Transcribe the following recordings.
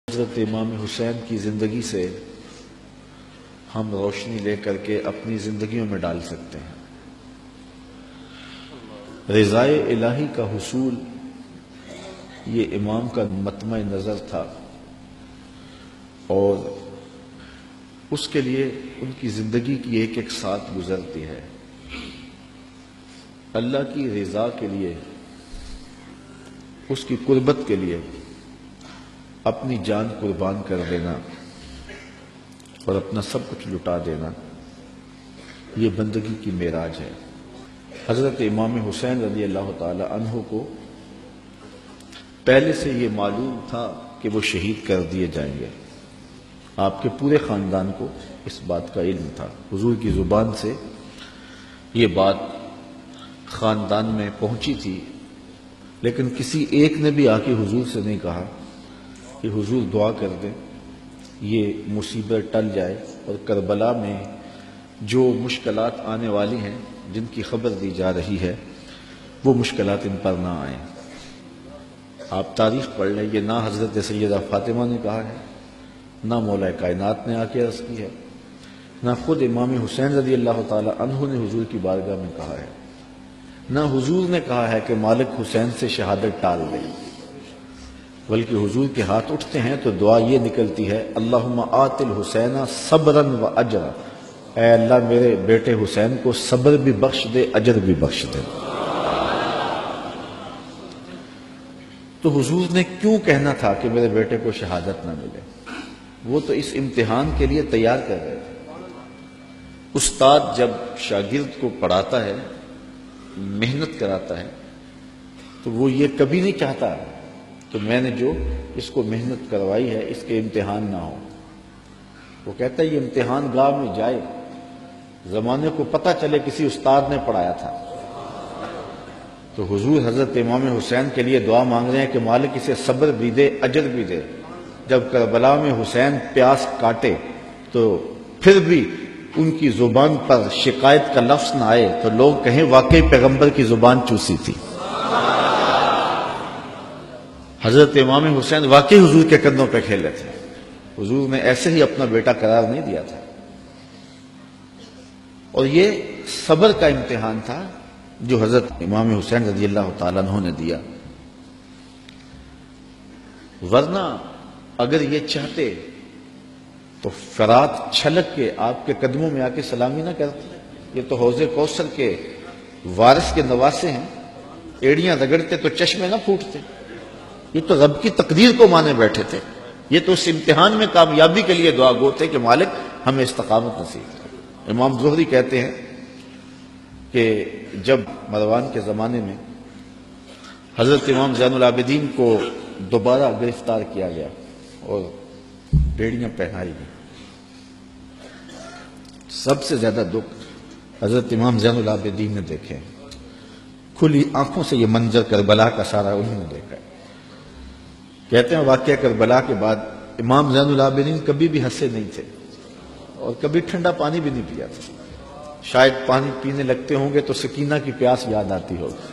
حضرت امام حسین کی زندگی سے ہم روشنی لے کر کے اپنی زندگیوں میں ڈال سکتے ہیں۔ رضائے الہی کا حصول یہ امام کا مطمع نظر تھا، اور اس کے لیے ان کی زندگی کی ایک ایک ساتھ گزرتی ہے۔ اللہ کی رضا کے لیے، اس کی قربت کے لیے اپنی جان قربان کر دینا اور اپنا سب کچھ لٹا دینا، یہ بندگی کی معراج ہے۔ حضرت امام حسین رضی اللہ تعالی عنہ کو پہلے سے یہ معلوم تھا کہ وہ شہید کر دیے جائیں گے۔ آپ کے پورے خاندان کو اس بات کا علم تھا۔ حضور کی زبان سے یہ بات خاندان میں پہنچی تھی، لیکن کسی ایک نے بھی آ کے حضور سے نہیں کہا کہ حضور دعا کر دیں یہ مصیبت ٹل جائے اور کربلا میں جو مشکلات آنے والی ہیں، جن کی خبر دی جا رہی ہے، وہ مشکلات ان پر نہ آئیں۔ آپ تاریخ پڑھ لیں، یہ نہ حضرت سیدہ فاطمہ نے کہا ہے، نہ مولا کائنات نے آ کے عرض کی ہے، نہ خود امام حسین رضی اللہ تعالی عنہ نے حضور کی بارگاہ میں کہا ہے، نہ حضور نے کہا ہے کہ مالک حسین سے شہادت ٹال دے، بلکہ حضور کے ہاتھ اٹھتے ہیں تو دعا یہ نکلتی ہے، اللہم آت الحسین صبرا و اجرا، اے اللہ میرے بیٹے حسین کو صبر بھی بخش دے، اجر بھی بخش دے۔ تو حضور نے کیوں کہنا تھا کہ میرے بیٹے کو شہادت نہ ملے؟ وہ تو اس امتحان کے لیے تیار کر رہے تھے۔ استاد جب شاگرد کو پڑھاتا ہے، محنت کراتا ہے، تو وہ یہ کبھی نہیں چاہتا کہ میں نے جو اس کو محنت کروائی ہے اس کے امتحان نہ ہو۔ وہ کہتا ہے یہ امتحان گاہ میں جائے، زمانے کو پتہ چلے کسی استاد نے پڑھایا تھا۔ تو حضور حضرت امام حسین کے لیے دعا مانگ رہے ہیں کہ مالک اسے صبر بھی دے، اجر بھی دے۔ جب کربلا میں حسین پیاس کاٹے تو پھر بھی ان کی زبان پر شکایت کا لفظ نہ آئے تو لوگ کہیں واقعی پیغمبر کی زبان چوسی تھی۔ حضرت امام حسین واقعی حضور کے کندھوں پہ کھیلے تھے، حضور نے ایسے ہی اپنا بیٹا قرار نہیں دیا تھا۔ اور یہ صبر کا امتحان تھا جو حضرت امام حسین رضی اللہ تعالیٰ عنہ نے دیا، ورنہ اگر یہ چاہتے تو فرات چھلک کے آپ کے قدموں میں آ کے سلامی نہ کرتے۔ یہ تو حوض کوثر کے وارث کے نواسے ہیں، ایڑیاں رگڑتے تو چشمے نہ پھوٹتے۔ یہ تو رب کی تقدیر کو مانے بیٹھے تھے، یہ تو اس امتحان میں کامیابی کے لیے دعا گو تھے کہ مالک ہمیں استقامت نصیب کرے۔ امام زہری کہتے ہیں کہ جب مروان کے زمانے میں حضرت امام زین العابدین کو دوبارہ گرفتار کیا گیا اور بیڑیاں پہنائی گئی، سب سے زیادہ دکھ حضرت امام زین العابدین نے دیکھے، کھلی آنکھوں سے یہ منظر کربلا کا سارا انہوں نے دیکھا ہے۔ کہتے ہیں واقعہ کربلا کے بعد امام زین العابدین کبھی بھی ہنسے نہیں تھے اور کبھی ٹھنڈا پانی بھی نہیں پیا تھا۔ شاید پانی پینے لگتے ہوں گے تو سکینہ کی پیاس یاد آتی ہوگی۔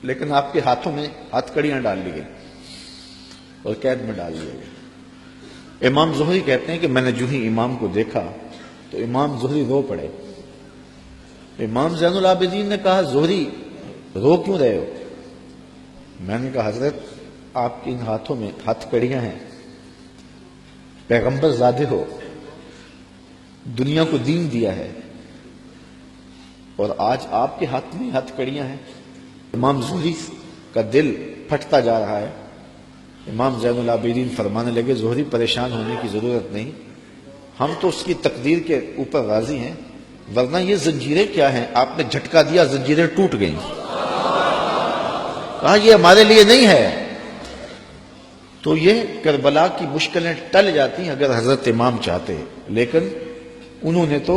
لیکن آپ کے ہاتھوں میں ہاتھ کڑیاں ڈال لی گئی اور قید میں ڈال دیا گیا۔ امام زہری کہتے ہیں کہ میں نے جو ہی امام کو دیکھا تو امام زہری رو پڑے۔ امام زین العابدین نے کہا زہری رو کیوں رہے ہو؟ میں نے کہا حضرت آپ کے ان ہاتھوں میں ہاتھ کڑیاں ہیں، پیغمبر زادے ہو، دنیا کو دین دیا ہے، اور آج آپ کے ہاتھ میں ہاتھ کڑیاں ہیں۔ امام زہری کا دل پھٹتا جا رہا ہے۔ امام زین العابدین فرمانے لگے زہری پریشان ہونے کی ضرورت نہیں، ہم تو اس کی تقدیر کے اوپر راضی ہیں، ورنہ یہ زنجیریں کیا ہیں؟ آپ نے جھٹکا دیا، زنجیریں ٹوٹ گئیں۔ کہا یہ ہمارے لیے نہیں ہے۔ تو یہ کربلا کی مشکلیں ٹل جاتی اگر حضرت امام چاہتے، لیکن انہوں نے تو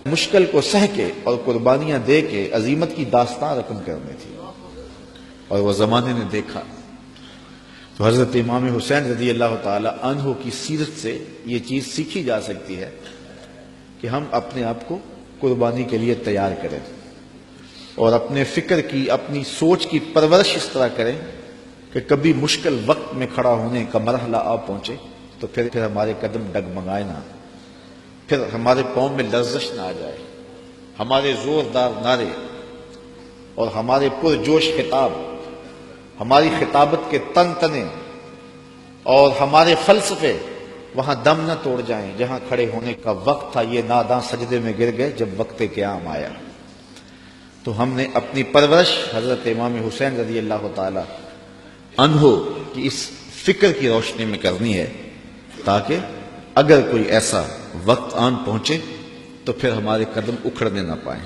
مشکل کو سہ کے اور قربانیاں دے کے عظیمت کی داستان رقم کرنی تھی، اور وہ زمانے نے دیکھا۔ تو حضرت امام حسین رضی اللہ تعالی عنہ کی سیرت سے یہ چیز سیکھی جا سکتی ہے کہ ہم اپنے آپ کو قربانی کے لیے تیار کریں۔ اور اپنے فکر کی، اپنی سوچ کی پرورش اس طرح کریں کہ کبھی مشکل وقت میں کھڑا ہونے کا مرحلہ آ پہنچے تو پھر ہمارے قدم ڈگمگائے نہ، پھر ہمارے پاؤں میں لرزش نہ آ جائے، ہمارے زوردار نعرے اور ہمارے پرجوش خطاب، ہماری خطابت کے تن تنے اور ہمارے فلسفے وہاں دم نہ توڑ جائیں جہاں کھڑے ہونے کا وقت تھا، یہ ناداں سجدے میں گر گئے جب وقت قیام آیا۔ تو ہم نے اپنی پرورش حضرت امام حسین رضی اللہ تعالی عنہ کی اس فکر کی روشنی میں کرنی ہے، تاکہ اگر کوئی ایسا وقت آن پہنچے تو پھر ہمارے قدم اکھڑنے نہ پائیں۔